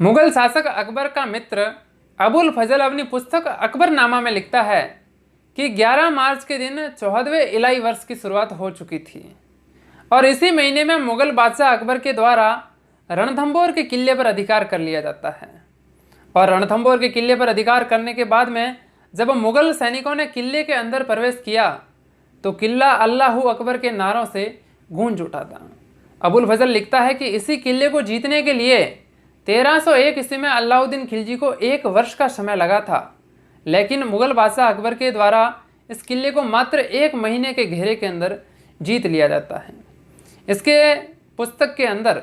मुगल शासक अकबर का मित्र अबुल फजल अपनी पुस्तक अकबरनामा में लिखता है कि 11 मार्च के दिन 14वें इलाही वर्ष की शुरुआत हो चुकी थी और इसी महीने में मुगल बादशाह अकबर के द्वारा रणथंभौर के किले पर अधिकार कर लिया जाता है। और रणथंभौर के किले पर अधिकार करने के बाद में जब मुगल सैनिकों ने किले के अंदर प्रवेश किया तो किला अल्लाहू अकबर के नारों से गूंज उठा था। अबुल फजल लिखता है कि इसी किले को जीतने के लिए 1301 ईस्वी में अलाउद्दीन खिलजी को 1 वर्ष का समय लगा था, लेकिन मुगल बादशाह अकबर के द्वारा इस किले को मात्र 1 महीने के घेरे के अंदर जीत लिया जाता है। इसके पुस्तक के अंदर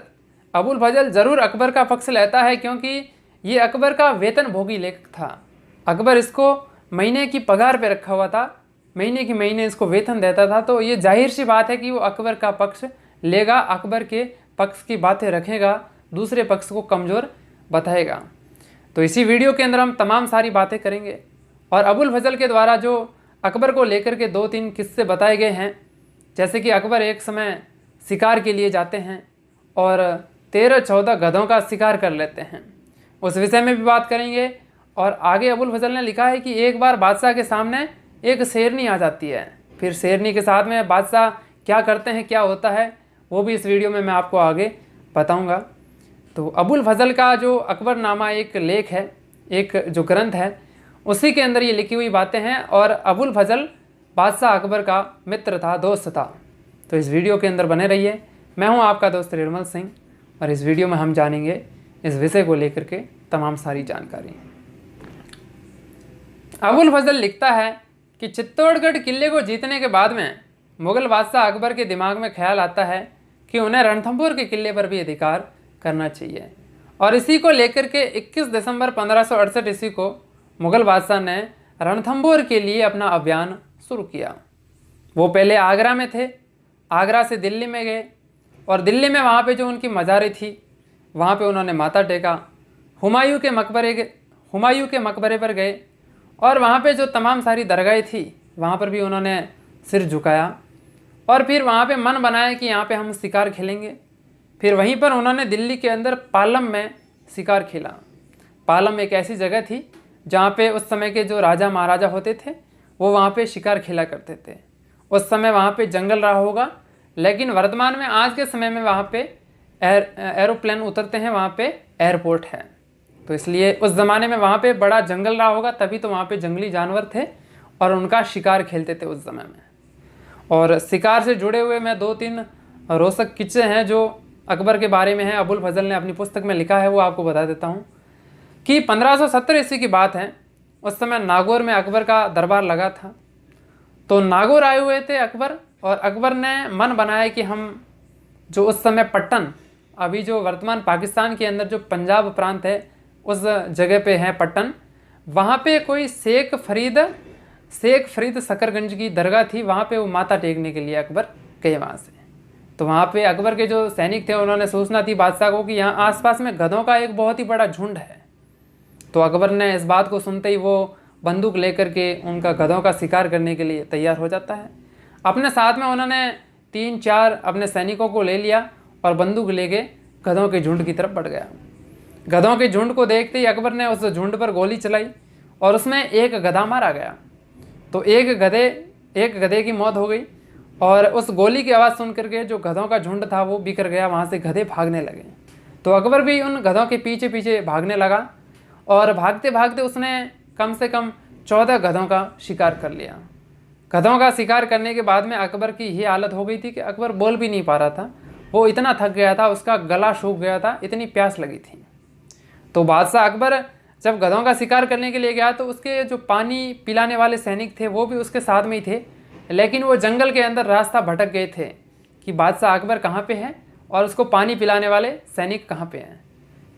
अबुल फजल ज़रूर अकबर का पक्ष लेता है, क्योंकि ये अकबर का वेतन भोगी लेखक था। अकबर इसको महीने की पगार पे रखा हुआ था, महीने की महीने इसको वेतन देता था, तो ये जाहिर सी बात है कि वो अकबर का पक्ष लेगा, अकबर के पक्ष की बातें रखेगा, दूसरे पक्ष को कमज़ोर बताएगा। तो इसी वीडियो के अंदर हम तमाम सारी बातें करेंगे और अबुल फजल के द्वारा जो अकबर को लेकर के 2-3 किस्से बताए गए हैं, जैसे कि अकबर एक समय शिकार के लिए जाते हैं और 13-14 गधों का शिकार कर लेते हैं, उस विषय में भी बात करेंगे। और आगे अबुल फजल ने लिखा है कि एक बार बादशाह के सामने एक शेरनी आ जाती है, फिर शेरनी के साथ में बादशाह क्या करते हैं, क्या होता है, वो भी इस वीडियो में मैं आपको आगे बताऊंगा। तो अबुल फजल का जो अकबरनामा एक लेख है, एक जो ग्रंथ है, उसी के अंदर ये लिखी हुई बातें हैं। और अबुल फजल बादशाह अकबर का मित्र था, दोस्त था। तो इस वीडियो के अंदर बने रहिए। मैं हूं आपका दोस्त निर्मल सिंह और इस वीडियो में हम जानेंगे इस विषय को लेकर के तमाम सारी जानकारी। अबुल फजल लिखता है कि चित्तौड़गढ़ किले को जीतने के बाद में मुगल बादशाह अकबर के दिमाग में ख्याल आता है कि उन्हें रणथंभौर के किले पर भी अधिकार करना चाहिए। और इसी को लेकर के 21 दिसंबर 1568 ईस्वी को मुगल बादशाह ने रणथंभौर के लिए अपना अभियान शुरू किया। वो पहले आगरा में थे, आगरा से दिल्ली में गए और दिल्ली में वहाँ पे जो उनकी मज़ारें थी वहाँ पे उन्होंने माथा टेका। हुमायूं के मकबरे पर गए और वहाँ पे जो तमाम सारी दरगाहें थी वहाँ पर भी उन्होंने सिर झुकाया और फिर वहाँ पे मन बनाया कि यहाँ पे हम शिकार खेलेंगे। फिर वहीं पर उन्होंने दिल्ली के अंदर पालम में शिकार खेला। पालम एक ऐसी जगह थी जहाँ पे उस समय के जो राजा महाराजा होते थे वो वहाँ पे शिकार खेला करते थे। उस समय वहाँ पे जंगल रहा होगा, लेकिन वर्तमान में आज के समय में वहाँ पे एरोप्लेन उतरते हैं, वहाँ पे एयरपोर्ट है। तो इसलिए उस ज़माने में वहाँ पे बड़ा जंगल रहा होगा, तभी तो वहाँ पे जंगली जानवर थे और उनका शिकार खेलते थे उस समय में। और शिकार से जुड़े हुए मैं 2-3 रोचक किस्से हैं जो अकबर के बारे में है, अबुल फजल ने अपनी पुस्तक में लिखा है, वो आपको बता देता हूँ। कि 1570 ईस्वी की बात है, उस समय नागौर में अकबर का दरबार लगा था। तो नागौर आए हुए थे अकबर, और अकबर ने मन बनाया कि हम जो उस समय पट्टन, अभी जो वर्तमान पाकिस्तान के अंदर जो पंजाब प्रांत है उस जगह पे है पट्टन, वहाँ पे कोई शेख फरीद शकरगंज की दरगाह थी, वहाँ पे वो माथा टेकने के लिए अकबर गए वहाँ से। तो वहाँ पे अकबर के जो सैनिक थे उन्होंने सूचना दी बादशाह को कि यहाँ आसपास में गधों का एक बहुत ही बड़ा झुंड है। तो अकबर ने इस बात को सुनते ही वो बंदूक लेकर के उनका गधों का शिकार करने के लिए तैयार हो जाता है। अपने साथ में उन्होंने 3-4 अपने सैनिकों को ले लिया और बंदूक लेके गधों के झुंड की तरफ बढ़ गया। गधों के झुंड को देखते ही अकबर ने उस झुंड पर गोली चलाई और उसमें एक गधा मारा गया। तो एक गधे की मौत हो गई और उस गोली की आवाज़ सुन करके जो गधों का झुंड था वो बिखर गया, वहाँ से गधे भागने लगे। तो अकबर भी उन गधों के पीछे पीछे भागने लगा और भागते भागते उसने कम से कम 14 गधों का शिकार कर लिया। गधों का शिकार करने के बाद में अकबर की ये हालत हो गई थी कि अकबर बोल भी नहीं पा रहा था, वो इतना थक गया था, उसका गला सूख गया था, इतनी प्यास लगी थी। तो बादशाह अकबर जब गधों का शिकार करने के लिए गया तो उसके जो पानी पिलाने वाले सैनिक थे वो भी उसके साथ में ही थे, लेकिन वो जंगल के अंदर रास्ता भटक गए थे कि बादशाह अकबर कहाँ पे है और उसको पानी पिलाने वाले सैनिक कहाँ पे हैं।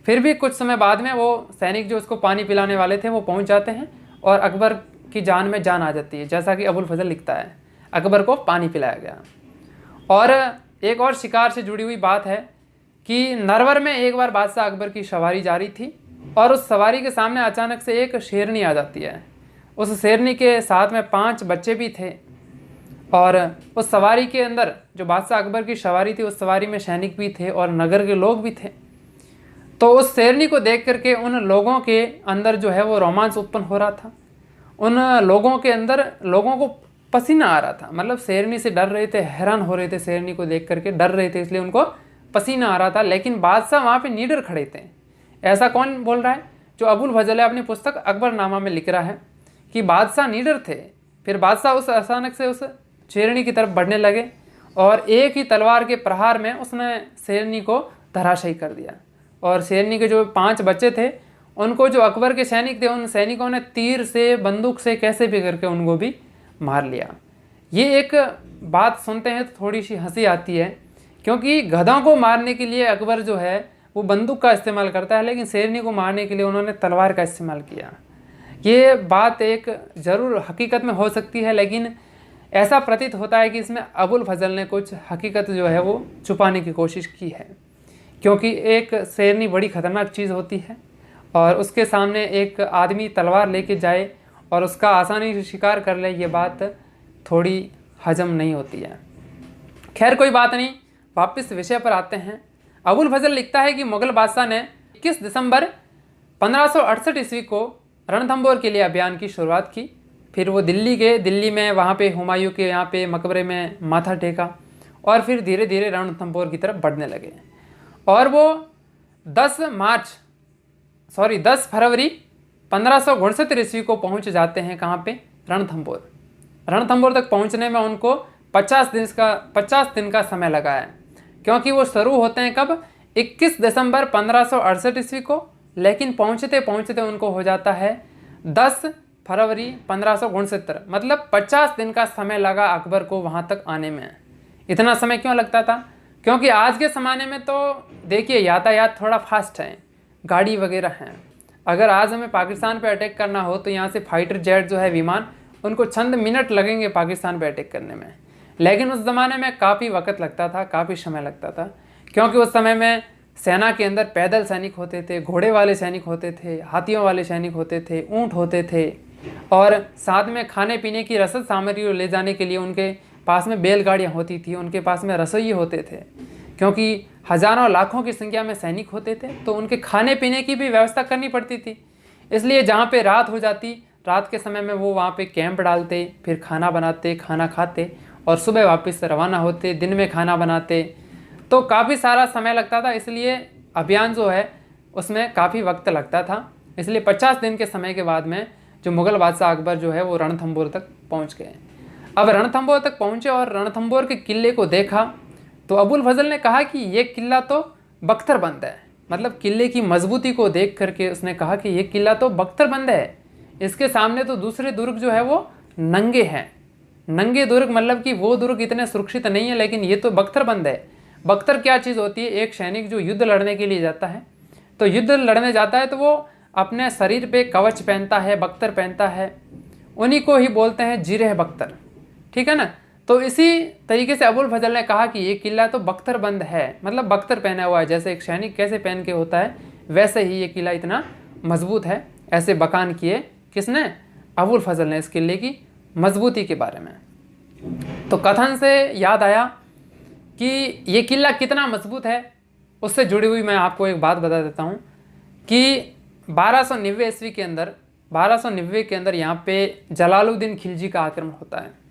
फिर भी कुछ समय बाद में वो सैनिक जो उसको पानी पिलाने वाले थे वो पहुँच जाते हैं और अकबर की जान में जान आ जाती है, जैसा कि अबुल फजल लिखता है, अकबर को पानी पिलाया गया। और एक और शिकार से जुड़ी हुई बात है कि नरवर में एक बार बादशाह अकबर की सवारी जारी थी और उस सवारी के सामने अचानक से एक शेरनी आ जाती है। उस शेरनी के साथ में 5 बच्चे भी थे और उस सवारी के अंदर जो बादशाह अकबर की सवारी थी उस सवारी में सैनिक भी थे और नगर के लोग भी थे। तो उस शेरनी को देख करके उन लोगों के अंदर जो है वो रोमांच उत्पन्न हो रहा था। उन लोगों के अंदर लोगों को पसीना आ रहा था, मतलब शेरनी से डर रहे थे, हैरान हो रहे थे, शेरनी को देख करके डर रहे थे, इसलिए उनको पसीना आ रहा था। लेकिन बादशाह वहाँ पे निडर खड़े थे। ऐसा कौन बोल रहा है? जो अबुल फजल है अपनी पुस्तक अकबरनामा में लिख रहा है कि बादशाह निडर थे। फिर बादशाह उस अचानक से उस शेरनी की तरफ बढ़ने लगे और एक ही तलवार के प्रहार में उसने शेरनी को धराशायी कर दिया। और शेरनी के जो 5 बच्चे थे उनको जो अकबर के सैनिक थे उन सैनिकों ने तीर से, बंदूक से, कैसे भी करके उनको भी मार लिया। ये एक बात सुनते हैं तो थोड़ी सी हंसी आती है, क्योंकि गधों को मारने के लिए अकबर जो है वो बंदूक का इस्तेमाल करता है, लेकिन शेरनी को मारने के लिए उन्होंने तलवार का इस्तेमाल किया। ये बात एक ज़रूर हकीकत में हो सकती है, लेकिन ऐसा प्रतीत होता है कि इसमें अबुल फजल ने कुछ हकीकत जो है वो छुपाने की कोशिश की है, क्योंकि एक शेरनी बड़ी ख़तरनाक चीज़ होती है और उसके सामने एक आदमी तलवार लेके जाए और उसका आसानी से शिकार कर ले, ये बात थोड़ी हजम नहीं होती है। खैर कोई बात नहीं, वापस विषय पर आते हैं। अबुल फजल लिखता है कि मुग़ल बादशाह ने 21 दिसंबर 1568 ईस्वी को रणथंभौर के लिए अभियान की शुरुआत की। फिर वो दिल्ली गए, दिल्ली में वहाँ पे हुमायूं के यहाँ पे मकबरे में माथा टेका और फिर धीरे धीरे रणथंभौर की तरफ बढ़ने लगे। और वो 10 फरवरी 1569 ईस्वी को पहुँच जाते हैं। कहाँ पे? रणथंभौर। रणथंभौर तक पहुँचने में उनको 50 दिन का समय लगा है, क्योंकि वो शुरू होते हैं कब? 21 दिसंबर 1568 ईस्वी को, लेकिन पहुँचते पहुँचते उनको हो जाता है 10 फरवरी 1569। मतलब 50 दिन का समय लगा अकबर को वहाँ तक आने में। इतना समय क्यों लगता था? क्योंकि आज के ज़माने में तो देखिए यातायात थोड़ा फास्ट है, गाड़ी वगैरह हैं। अगर आज हमें पाकिस्तान पे अटैक करना हो तो यहाँ से फाइटर जेट जो है, विमान, उनको चंद मिनट लगेंगे पाकिस्तान पे अटैक करने में। लेकिन उस ज़माने में काफ़ी वक्त लगता था, काफ़ी समय लगता था, क्योंकि उस समय में सेना के अंदर पैदल सैनिक होते थे, घोड़े वाले सैनिक होते थे, हाथियों वाले सैनिक होते थे, ऊँट होते थे, और साथ में खाने पीने की रसद सामग्री ले जाने के लिए उनके पास में बैलगाड़ियाँ होती थी, उनके पास में रसोई होते थे। क्योंकि हज़ारों लाखों की संख्या में सैनिक होते थे तो उनके खाने पीने की भी व्यवस्था करनी पड़ती थी। इसलिए जहाँ पे रात हो जाती, रात के समय में वो वहाँ पे कैंप डालते, फिर खाना बनाते, खाना खाते और सुबह वापस रवाना होते, दिन में खाना बनाते, तो काफ़ी सारा समय लगता था। इसलिए अभियान जो है उसमें काफ़ी वक्त लगता था। इसलिए 50 दिन के समय के बाद में जो मुग़ल बादशाह अकबर जो है वो रणथंभौर तक पहुँच गए। अब रणथंभौर तक पहुँचे और रणथंभौर के किले को देखा तो अबुल फजल ने कहा कि ये किला तो बख्तरबंद है। मतलब किले की मजबूती को देख करके उसने कहा कि ये किला तो बख्तरबंद है, इसके सामने तो दूसरे दुर्ग जो है वो नंगे हैं। नंगे दुर्ग मतलब कि वो दुर्ग इतने सुरक्षित नहीं है, लेकिन ये तो बख्तरबंद है। बख्तर क्या चीज़ होती है? एक सैनिक जो युद्ध लड़ने के लिए जाता है, तो युद्ध लड़ने जाता है तो वो अपने शरीर पे कवच पहनता है, बख्तर पहनता है, उन्हीं को ही बोलते हैं जिरह बख्तर, ठीक है ना। तो इसी तरीके से अबुल फजल ने कहा कि ये किला तो बख्तरबंद है, मतलब बख्तर पहना हुआ है, जैसे एक सैनिक कैसे पहन के होता है वैसे ही ये किला इतना मजबूत है। ऐसे बखान किए किसने? अबुल फजल ने इस किले की मजबूती के बारे में। तो कथन से याद आया कि ये किला कितना मजबूत है, उससे जुड़ी हुई मैं आपको एक बात बता देता हूँ कि 1290 ईस्वी के अंदर यहाँ पे जलालुद्दीन खिलजी का आक्रमण होता है।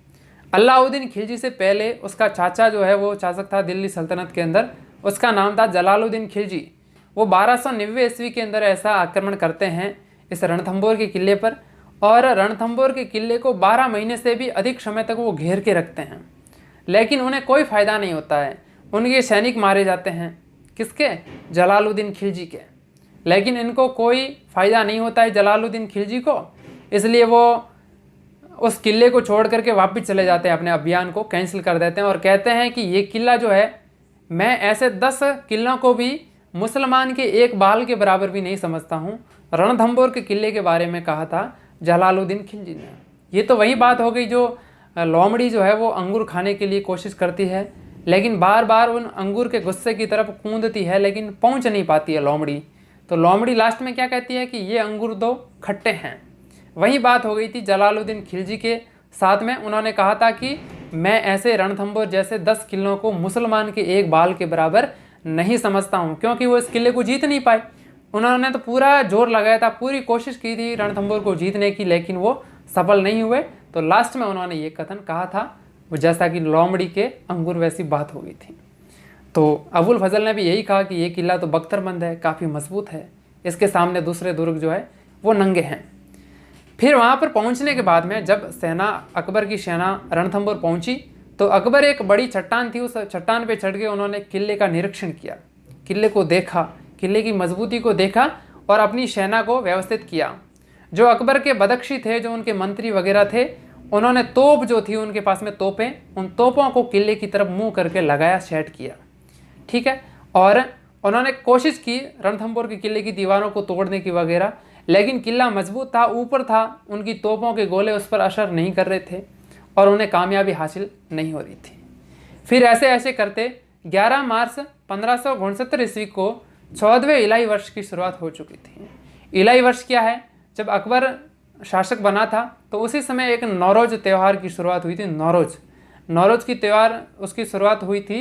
अलाउद्दीन खिलजी से पहले उसका चाचा जो है वो शासक था दिल्ली सल्तनत के अंदर, उसका नाम था जलालुद्दीन खिलजी। वो 1290 ईस्वी के अंदर ऐसा आक्रमण करते हैं इस रणथंभौर के किले पर, और रणथंभौर के किले को 12 महीने से भी अधिक समय तक वो घेर के रखते हैं, लेकिन उन्हें कोई फ़ायदा नहीं होता है। उनके सैनिक मारे जाते हैं, किसके? जलालुद्दीन खिलजी के। लेकिन इनको कोई फ़ायदा नहीं होता है जलालुद्दीन खिलजी को, इसलिए वो उस किले को छोड़ करके वापस चले जाते हैं, अपने अभियान को कैंसिल कर देते हैं और कहते हैं कि ये किला जो है, मैं ऐसे 10 किलों को भी मुसलमान के एक बाल के बराबर भी नहीं समझता हूँ। रणथंभौर के किले के बारे में कहा था जलालुद्दीन खिलजी ने। ये तो वही बात हो गई जो लोमड़ी जो है वो अंगूर खाने के लिए कोशिश करती है, लेकिन बार बार उन अंगूर के गुस्से की तरफ कूदती है, लेकिन पहुँच नहीं पाती है लोमड़ी। तो लोमड़ी लास्ट में क्या कहती है कि ये अंगूर दो खट्टे हैं। वही बात हो गई थी जलालुद्दीन खिलजी के साथ में। उन्होंने कहा था कि मैं ऐसे रणथंभौर जैसे 10 किलों को मुसलमान के एक बाल के बराबर नहीं समझता हूँ, क्योंकि वो इस किले को जीत नहीं पाए। उन्होंने तो पूरा जोर लगाया था, पूरी कोशिश की थी रणथंभौर को जीतने की, लेकिन वो सफल नहीं हुए। तो लास्ट में उन्होंने ये कथन कहा था, वो जैसा कि लोमड़ी के अंगूर वैसी बात हो गई थी। तो अबुल फजल ने भी यही कहा कि ये किला तो बख्तरबंद है, काफ़ी मजबूत है, इसके सामने दूसरे दुर्ग जो है वो नंगे हैं। फिर वहाँ पर पहुँचने के बाद में जब सेना, अकबर की सेना रणथंभौर पहुँची, तो अकबर एक बड़ी चट्टान थी, उस चट्टान पे चढ़ के उन्होंने किले का निरीक्षण किया, किले को देखा, किले की मजबूती को देखा और अपनी सेना को व्यवस्थित किया। जो अकबर के बदख्शी थे, जो उनके मंत्री वगैरह थे, उन्होंने तोप जो थी उनके पास में तोपें, उन तोपों को किले की तरफ मुंह करके लगाया, सेट किया, ठीक है। और उन्होंने कोशिश की रणथंभौर के किले की दीवारों को तोड़ने की वगैरह, लेकिन किला मजबूत था, ऊपर था, उनकी तोपों के गोले उस पर असर नहीं कर रहे थे और उन्हें कामयाबी हासिल नहीं हो रही थी। फिर ऐसे ऐसे करते 11 मार्च 1569 ईस्वी को 14वें इलाही वर्ष की शुरुआत हो चुकी थी। इलाही वर्ष क्या है? जब अकबर शासक बना था तो उसी समय एक नौरोज त्यौहार की शुरुआत हुई थी। नौरोज की त्यौहार उसकी शुरुआत हुई थी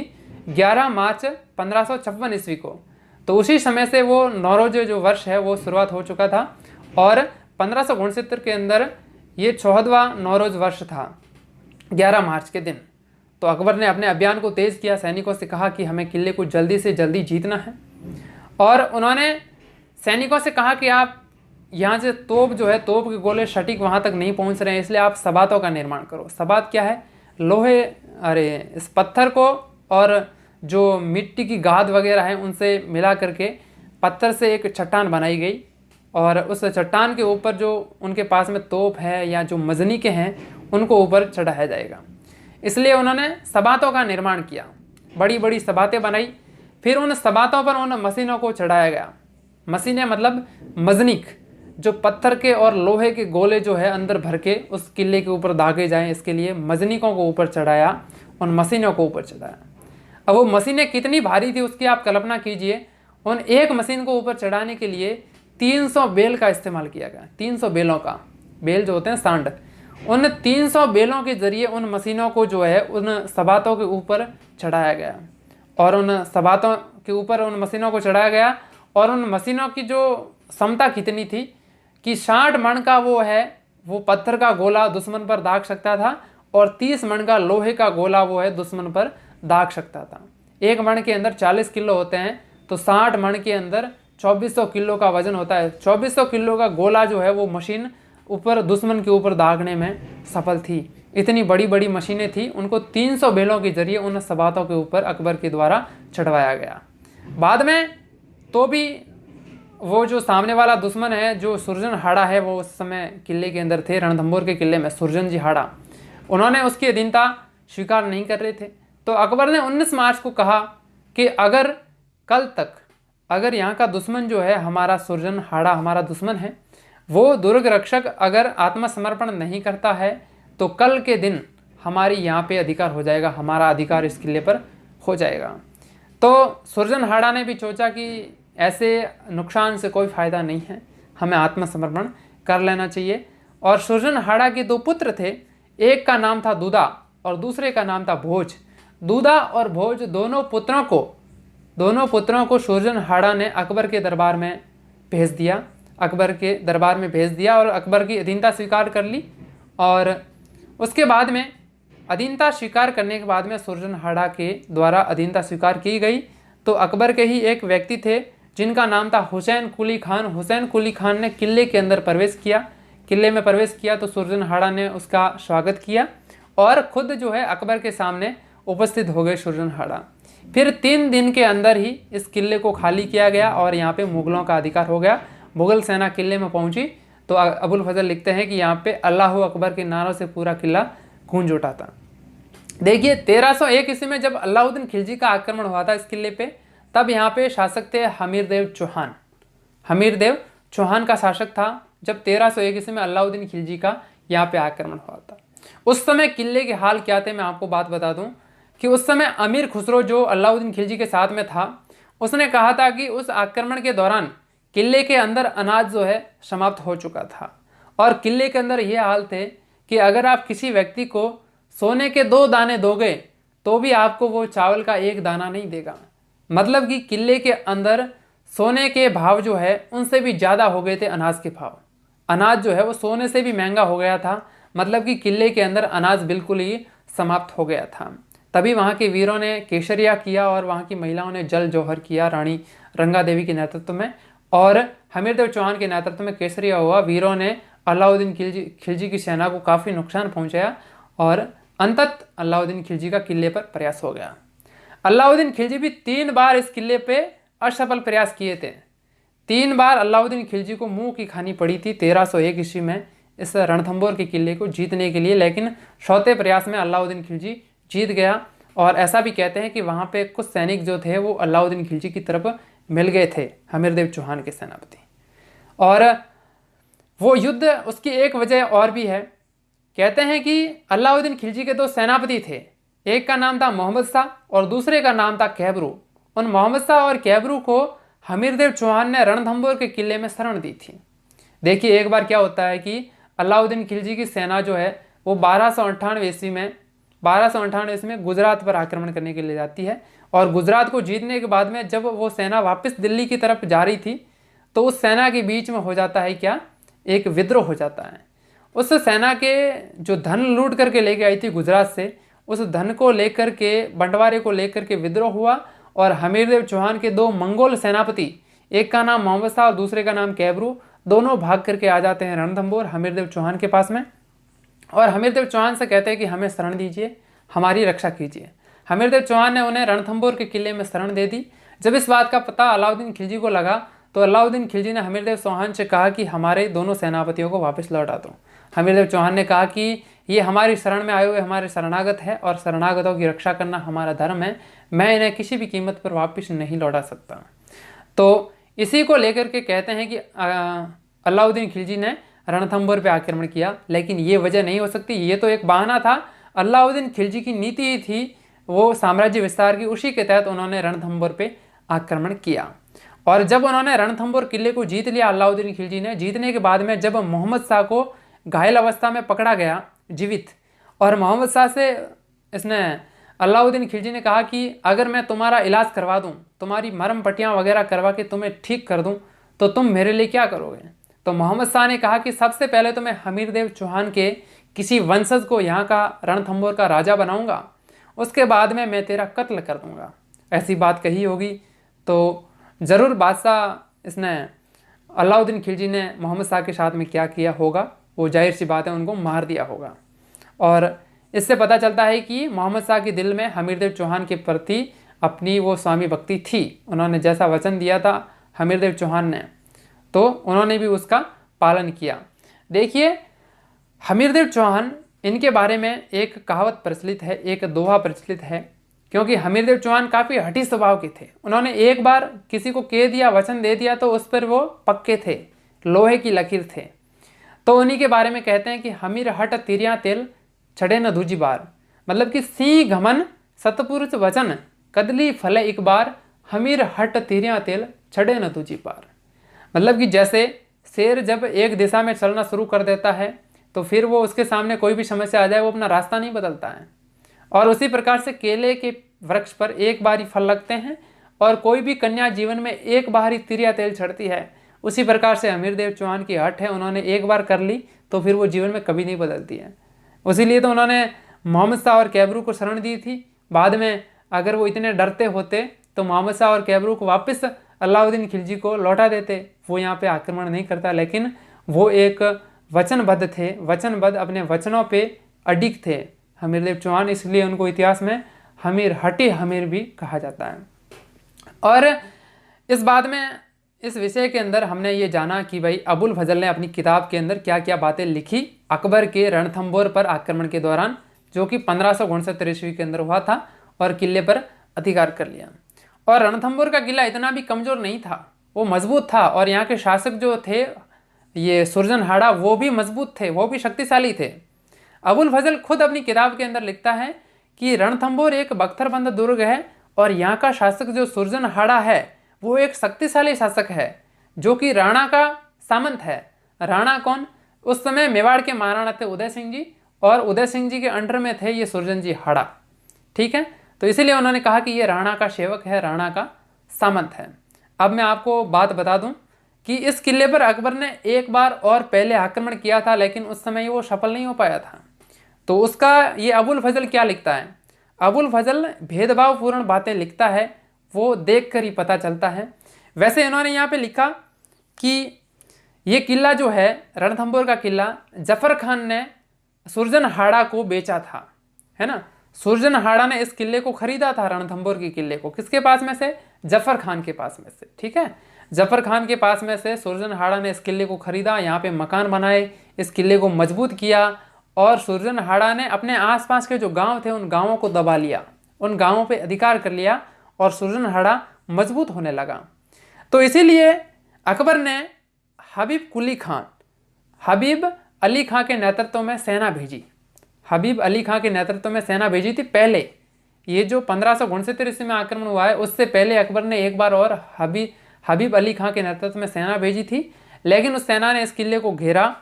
11 मार्च 1556 ईस्वी को। तो उसी समय से वो नौरोज जो वर्ष है वो शुरुआत हो चुका था और 1569 के अंदर ये 14वां नौरोज वर्ष था 11 मार्च के दिन। तो अकबर ने अपने अभियान को तेज़ किया, सैनिकों से कहा कि हमें किले को जल्दी से जल्दी जीतना है और उन्होंने सैनिकों से कहा कि आप यहाँ से तोप जो है, तोप के गोले सटीक वहाँ तक नहीं पहुँच रहे हैं, इसलिए आप सबातों का निर्माण करो। सबात क्या है? लोहे, इस पत्थर को और जो मिट्टी की गाद वगैरह है उनसे मिला करके पत्थर से एक चट्टान बनाई गई और उस चट्टान के ऊपर जो उनके पास में तोप है या जो मजनी के हैं उनको ऊपर चढ़ाया जाएगा। इसलिए उन्होंने सबातों का निर्माण किया, बड़ी बड़ी सबातें बनाई। फिर उन सबातों पर उन मशीनों को चढ़ाया गया। मशीनें मतलब मजनीक, जो पत्थर के और लोहे के गोले जो है अंदर भर के उस किले के ऊपर दागे जाएं, इसके लिए मजनीकों को ऊपर चढ़ाया, उन मशीनों को ऊपर चढ़ाया। अब वो मशीनें कितनी भारी थी उसकी आप कल्पना कीजिए। उन एक मशीन को ऊपर चढ़ाने के लिए 300 बेल का इस्तेमाल किया गया। 300 बेलों का, बेल जो होते हैं सांड, उन 300 बेलों के जरिए उन मशीनों को जो है उन सबातों के ऊपर चढ़ाया गया और उन सबातों के ऊपर उन मशीनों को चढ़ाया गया। और उन मशीनों की जो क्षमता कितनी थी कि 60 मण का वो पत्थर का गोला दुश्मन पर दाग सकता था और 30 मण का लोहे का गोला दुश्मन पर दाग सकता था। एक मण के अंदर 40 किलो होते हैं, तो 60 मण के अंदर 2400 किलो का वजन होता है। 2400 किलो का गोला जो है वो मशीन ऊपर दुश्मन के ऊपर दागने में सफल थी। इतनी बड़ी बड़ी मशीनें थी, उनको 300 बेलों के जरिए उन सबातों के ऊपर अकबर के द्वारा चढ़वाया गया। बाद में तो भी वो जो सामने वाला दुश्मन है, जो सुरजन हाड़ा है, वो उस समय किले के अंदर थे, रणथंभौर के किले में सुरजन जी हाड़ा, उन्होंने उसकी अधीनता स्वीकार नहीं कर रहे थे। तो अकबर ने 19 मार्च को कहा कि अगर कल तक अगर यहाँ का दुश्मन जो है, हमारा सुरजन हाड़ा हमारा दुश्मन है, वो दुर्ग रक्षक अगर आत्मसमर्पण नहीं करता है तो कल के दिन हमारी यहाँ पे अधिकार हो जाएगा, हमारा अधिकार इस किले पर हो जाएगा। तो सुरजन हाड़ा ने भी सोचा कि ऐसे नुकसान से कोई फ़ायदा नहीं है, हमें आत्मसमर्पण कर लेना चाहिए। और सुरजन हाड़ा के 2 पुत्र थे, एक का नाम था दूदा और दूसरे का नाम था भोज। दूदा और भोज दोनों पुत्रों को सुरजन हाड़ा ने अकबर के दरबार में भेज दिया, और अकबर की अधीनता स्वीकार कर ली। और उसके बाद में अधीनता स्वीकार करने के बाद में सुरजन हाड़ा के द्वारा अधीनता स्वीकार की गई। तो अकबर के ही एक व्यक्ति थे जिनका नाम था हुसैन कुली खान। हुसैन कुली खान ने किले के अंदर किले में प्रवेश किया तो सुरजन हाड़ा ने उसका स्वागत किया और खुद जो है अकबर के सामने उपस्थित हो गए सुरजन हाड़ा। फिर 3 दिन के अंदर ही इस किले को खाली किया गया और यहाँ पे मुगलों का अधिकार हो गया। मुगल सेना किले में पहुंची तो अबुल फजल लिखते हैं कि यहाँ पे अल्लाह अकबर के नारों से पूरा किला गूंज उठा था। देखिए 1301 ईस्वी में जब अलाउद्दीन खिलजी का आक्रमण हुआ था इस किले पे, तब यहाँ पे शासक थे हमीरदेव चौहान का शासक था जब 1301 ईस्वी में अलाउद्दीन खिलजी का यहाँ पे आक्रमण हुआ था। उस समय किले के हाल क्या थे, मैं आपको बात बता दूं कि उस समय अमीर खुसरो जो अलाउद्दीन खिलजी के साथ में था, उसने कहा था कि उस आक्रमण के दौरान किले के अंदर अनाज जो है समाप्त हो चुका था और किले के अंदर ये हाल थे कि अगर आप किसी व्यक्ति को सोने के 2 दाने दोगे तो भी आपको वो चावल का 1 दाना नहीं देगा। मतलब कि किले के अंदर सोने के भाव जो है उनसे भी ज़्यादा हो गए थे अनाज के भाव। अनाज जो है वो सोने से भी महंगा हो गया था, मतलब कि किले के अंदर अनाज बिल्कुल ही समाप्त हो गया था। तभी वहाँ के वीरों ने केसरिया किया और वहाँ की महिलाओं ने जल जौहर किया रानी रंगा देवी के नेतृत्व में, और हमीरदेव चौहान के नेतृत्व में केसरिया हुआ। वीरों ने अलाउद्दीन खिलजी की सेना को काफ़ी नुकसान पहुँचाया और अंततः अलाउद्दीन खिलजी का किले पर प्रयास हो गया। अलाउद्दीन खिलजी भी 3 बार इस किले पे असफल प्रयास किए थे। 3 बार अलाउद्दीन खिलजी को मुंह की खानी पड़ी थी 1301 ईस्वी में इस रणथंभौर के किले को जीतने के लिए, लेकिन चौथे प्रयास में अलाउद्दीन खिलजी जीत गया। और ऐसा भी कहते हैं कि वहाँ पे कुछ सैनिक जो थे वो अलाउद्दीन खिलजी की तरफ मिल गए थे, हमीरदेव चौहान के सेनापति। और वो युद्ध, उसकी एक वजह और भी है। कहते हैं कि अलाउद्दीन खिलजी के 2 सेनापति थे, एक का नाम था मोहम्मद शाह और दूसरे का नाम था कैबरू। उन मोहम्मद शाह और कैबरू को हमीरदेव चौहान ने रणथंभौर के किले में शरण दी थी। देखिए एक बार क्या होता है कि अलाउद्दीन खिलजी की सेना जो है वो 1298 ईस्वी में गुजरात पर आक्रमण करने के लिए जाती है, और गुजरात को जीतने के बाद में जब वो सेना वापस दिल्ली की तरफ जा रही थी तो उस सेना के बीच में हो जाता है क्या, एक विद्रोह हो जाता है। उस सेना के जो धन लूट करके लेके आई थी गुजरात से, उस धन को लेकर के, बंटवारे को लेकर के विद्रोह हुआ, और हमीरदेव चौहान के 2 मंगोल सेनापति, एक का नाम मोहम्मद शाह और दूसरे का नाम कैबरू, दोनों भाग करके आ जाते हैं रणथंभौर हमीरदेव चौहान के पास में, और हमीरदेव चौहान से कहते हैं कि हमें शरण दीजिए, हमारी रक्षा कीजिए। हमीरदेव चौहान ने उन्हें रणथंभौर के किले में शरण दे दी। जब इस बात का पता अलाउद्दीन खिलजी को लगा तो अलाउद्दीन खिलजी ने हमीरदेव चौहान से कहा कि हमारे दोनों सेनापतियों को वापस लौटा दो। हमीरदेव चौहान ने कहा कि ये हमारी शरण में आए हुए हमारे शरणागत है और शरणागतों की रक्षा करना हमारा धर्म है, मैं इन्हें किसी भी कीमत पर वापस नहीं लौटा सकता। तो इसी को लेकर के कहते हैं कि अलाउद्दीन खिलजी ने रणथंभौर पे आक्रमण किया, लेकिन ये वजह नहीं हो सकती, ये तो एक बहाना था। अलाउद्दीन खिलजी की नीति ही थी वो साम्राज्य विस्तार की, उसी के तहत उन्होंने रणथंभौर पे आक्रमण किया। और जब उन्होंने रणथंभौर किले को जीत लिया अलाउद्दीन खिलजी ने, जीतने के बाद में जब मोहम्मद शाह को घायल अवस्था में पकड़ा गया जीवित, और मोहम्मद शाह से इसने अलाउद्दीन खिलजी ने कहा कि अगर मैं तुम्हारा इलाज करवा दूं, तुम्हारी मरहम पट्टियाँ वगैरह करवा के तुम्हें ठीक कर दूं, तो तुम मेरे लिए क्या करोगे? तो मोहम्मद शाह ने कहा कि सबसे पहले तो मैं हमीरदेव चौहान के किसी वंशज को यहाँ का रणथंभौर का राजा बनाऊंगा, उसके बाद में मैं तेरा कत्ल कर दूंगा। ऐसी बात कही होगी तो ज़रूर बादशाह इसने अलाउद्दीन खिलजी ने मोहम्मद शाह के साथ में क्या किया होगा, वो जाहिर सी बात है उनको मार दिया होगा। और इससे पता चलता है कि मोहम्मद शाह के दिल में हमीरदेव चौहान के प्रति अपनी वो स्वामी भक्ति थी। उन्होंने जैसा वचन दिया था हमीरदेव चौहान ने, तो उन्होंने भी उसका पालन किया। देखिए हमीरदेव चौहान, इनके बारे में एक कहावत प्रचलित है, एक दोहा प्रचलित है, क्योंकि हमीरदेव चौहान काफ़ी हठी स्वभाव के थे। उन्होंने एक बार किसी को कह दिया, वचन दे दिया, तो उस पर वो पक्के थे, लोहे की लकीर थे। तो उन्हीं के बारे में कहते हैं कि हमीर हट तिरिया तेल छड़े न दूजी बार, मतलब कि सी घमन सतपुरुष वचन कदली फले एक बार, हमीर हट तिरिया तेल छड़े न दूजी बार। मतलब कि जैसे शेर जब एक दिशा में चलना शुरू कर देता है तो फिर वो उसके सामने कोई भी समस्या आ जाए वो अपना रास्ता नहीं बदलता है, और उसी प्रकार से केले के वृक्ष पर एक बार ही फल लगते हैं और कोई भी कन्या जीवन में एक बार ही तिरिया तेल छड़ती है। उसी प्रकार से हमीरदेव चौहान की हट है, उन्होंने एक बार कर ली तो फिर वो जीवन में कभी नहीं बदलती है। उसीलिए तो उन्होंने मोहम्मद शाह और कैबरू को शरण दी थी। बाद में अगर वो इतने डरते होते तो मोहम्मद शाह और कैबरू को वापस अलाउद्दीन खिलजी को लौटा देते। वो यहाँ पे आक्रमण नहीं करता, लेकिन वो एक वचनबद्ध थे, वचनबद्ध, अपने वचनों पे अडिग थे हमीरदेव चौहान, इसलिए उनको इतिहास में हमीर हटे हमीर भी कहा जाता है। और इस बात में, इस विषय के अंदर हमने ये जाना कि भाई अबुल फजल ने अपनी किताब के अंदर क्या क्या बातें लिखी अकबर के रणथंभौर पर आक्रमण के दौरान, जो कि 1569 ईस्वी के अंदर हुआ था, और किले पर अधिकार कर लिया। और रणथंभौर का किला इतना भी कमज़ोर नहीं था, वो मजबूत था, और यहाँ के शासक जो थे ये सुरजनहाड़ा, वो भी मजबूत थे, वो भी शक्तिशाली थे। अबुल फजल खुद अपनी किताब के अंदर लिखता है कि रणथंभौर एक बख्तरबंद दुर्ग है और यहाँ का शासक जो सुरजनहाड़ा है वो एक शक्तिशाली शासक है, जो कि राणा का सामंत है। राणा कौन? उस समय मेवाड़ के महाराणा थे उदय सिंह जी, और उदय सिंह जी के अंडर में थे ये सुरजन जी हाड़ा। ठीक है, तो इसीलिए उन्होंने कहा कि ये राणा का सेवक है, राणा का सामंत है। अब मैं आपको बात बता दूं कि इस किले पर अकबर ने एक बार और पहले आक्रमण किया था, लेकिन उस समय वो सफल नहीं हो पाया था। तो उसका ये अबुल फजल क्या लिखता है, अबुल फजल भेदभावपूर्ण बातें लिखता है, वो देख कर ही पता चलता है। वैसे इन्होंने यहाँ पे लिखा कि ये किला जो है रणथंभौर का किला जफर खान ने सुरजनहाड़ा को बेचा था, है ना। सुरजनहाड़ा ने इस किले को खरीदा था, रणथंभौर के किले को, किसके पास में से, जफर खान के पास में से, ठीक है। जफर खान के पास में से सुरजनहाड़ा ने इस किले को खरीदा, यहाँ पे मकान बनाए, इस किले को मजबूत किया, और सुरजनहाड़ा ने अपने आसपास के जो गांव थे उन गांवों को दबा लिया, उन गांवों पे अधिकार कर लिया, और सुरजनहाड़ा मजबूत होने लगा। तो इसीलिए अकबर ने हबीब अली खां के नेतृत्व में सेना भेजी, हबीब अली खां के नेतृत्व में सेना भेजी थी पहले। ये जो 1569 ईस्वी में आक्रमण हुआ है, उससे पहले अकबर ने एक बार और हबीब अली खां के नेतृत्व में सेना भेजी थी, लेकिन उस सेना ने इस किले को घेरा,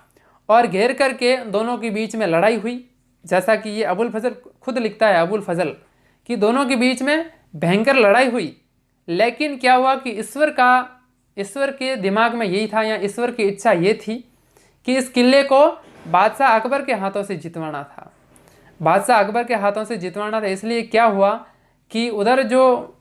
और घेर करके दोनों के बीच में लड़ाई हुई। जैसा कि ये अबुल फजल खुद लिखता है, अबुल फजल, कि दोनों के बीच में भयंकर लड़ाई हुई। लेकिन क्या हुआ कि ईश्वर के दिमाग में यही था, या ईश्वर की इच्छा ये थी कि इस किले को बादशाह अकबर के हाथों से जितवाना था, बादशाह अकबर के हाथों से जितवाना था। इसलिए क्या हुआ कि उधर जो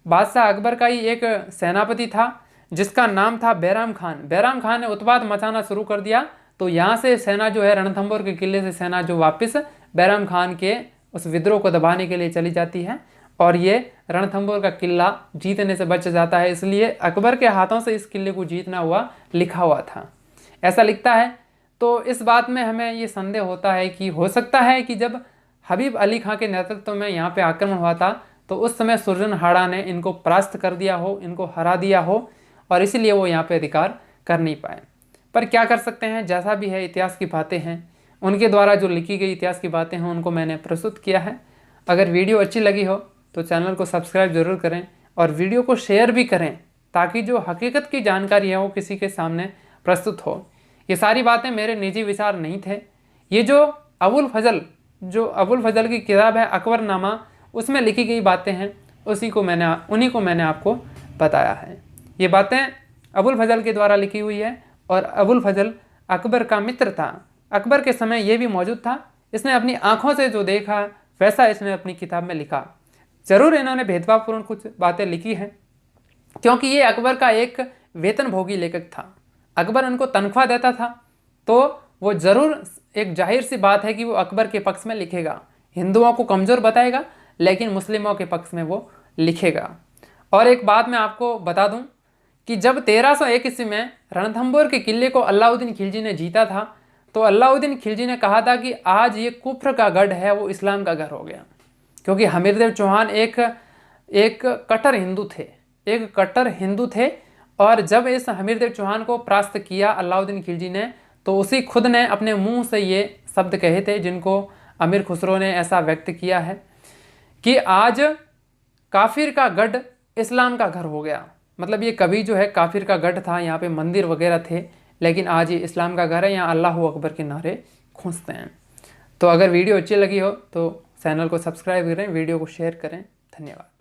बादशाह अकबर का ही एक सेनापति था जिसका नाम था बैराम खान ने उत्पात मचाना शुरू कर दिया। तो यहाँ से सेना जो है रणथंभौर के किले से सेना जो वापस बैराम खान के उस विद्रोह को दबाने के लिए चली जाती है, और ये रणथंभौर का किला जीतने से बच जाता है। इसलिए अकबर के हाथों से इस किले को जीतना हुआ, लिखा हुआ था, ऐसा लिखता है। तो इस बात में हमें ये संदेह होता है कि हो सकता है कि जब हबीब अली खां के नेतृत्व में यहाँ पे आक्रमण हुआ था, तो उस समय सुरजनहाड़ा ने इनको परास्त कर दिया हो, इनको हरा दिया हो, और इसलिए वो यहाँ पे अधिकार कर नहीं पाए। पर क्या कर सकते हैं, जैसा भी है, इतिहास की बातें हैं, उनके द्वारा जो लिखी गई इतिहास की बातें हैं उनको मैंने प्रस्तुत किया है। अगर वीडियो अच्छी लगी हो तो चैनल को सब्सक्राइब जरूर करें, और वीडियो को शेयर भी करें, ताकि जो हकीकत की जानकारी है वो किसी के सामने प्रस्तुत हो। ये सारी बातें मेरे निजी विचार नहीं थे। ये जो अबुल फजल की किताब है अकबरनामा, उसमें लिखी गई बातें हैं, उन्हीं को मैंने आपको बताया है। ये बातें अबुल फजल के द्वारा लिखी हुई है, और अबुल फजल अकबर का मित्र था, अकबर के समय ये भी मौजूद था। इसने अपनी आंखों से जो देखा वैसा इसने अपनी किताब में लिखा। जरूर इन्होंने भेदभावपूर्ण कुछ बातें लिखी हैं, क्योंकि ये अकबर का एक वेतनभोगी लेखक था, अकबर उनको तनख्वाह देता था, तो वो ज़रूर, एक जाहिर सी बात है कि वो अकबर के पक्ष में लिखेगा, हिंदुओं को कमज़ोर बताएगा लेकिन मुस्लिमों के पक्ष में वो लिखेगा। और एक बात मैं आपको बता दूं कि जब 1301 ईस्वी में रणथंभौर के किले को अलाउद्दीन खिलजी ने जीता था, तो अलाउद्दीन खिलजी ने कहा था कि आज ये कुफ्र का गढ़ है वो इस्लाम का घर हो गया, क्योंकि हमीरदेव चौहान एक कट्टर हिंदू थे। और जब इस हमीरदेव चौहान को परास्त किया अलाउद्दीन खिलजी ने, तो उसी खुद ने अपने मुंह से ये शब्द कहे थे, जिनको अमीर खुसरो ने ऐसा व्यक्त किया है कि आज काफिर का गढ़ इस्लाम का घर हो गया। मतलब ये कभी जो है काफिर का गढ़ था, यहाँ पे मंदिर वगैरह थे, लेकिन आज ये इस्लाम का घर है, यहाँ अल्लाह अकबर के नारे गूंजते हैं। तो अगर वीडियो अच्छी लगी हो तो चैनल को सब्सक्राइब करें, वीडियो को शेयर करें। धन्यवाद।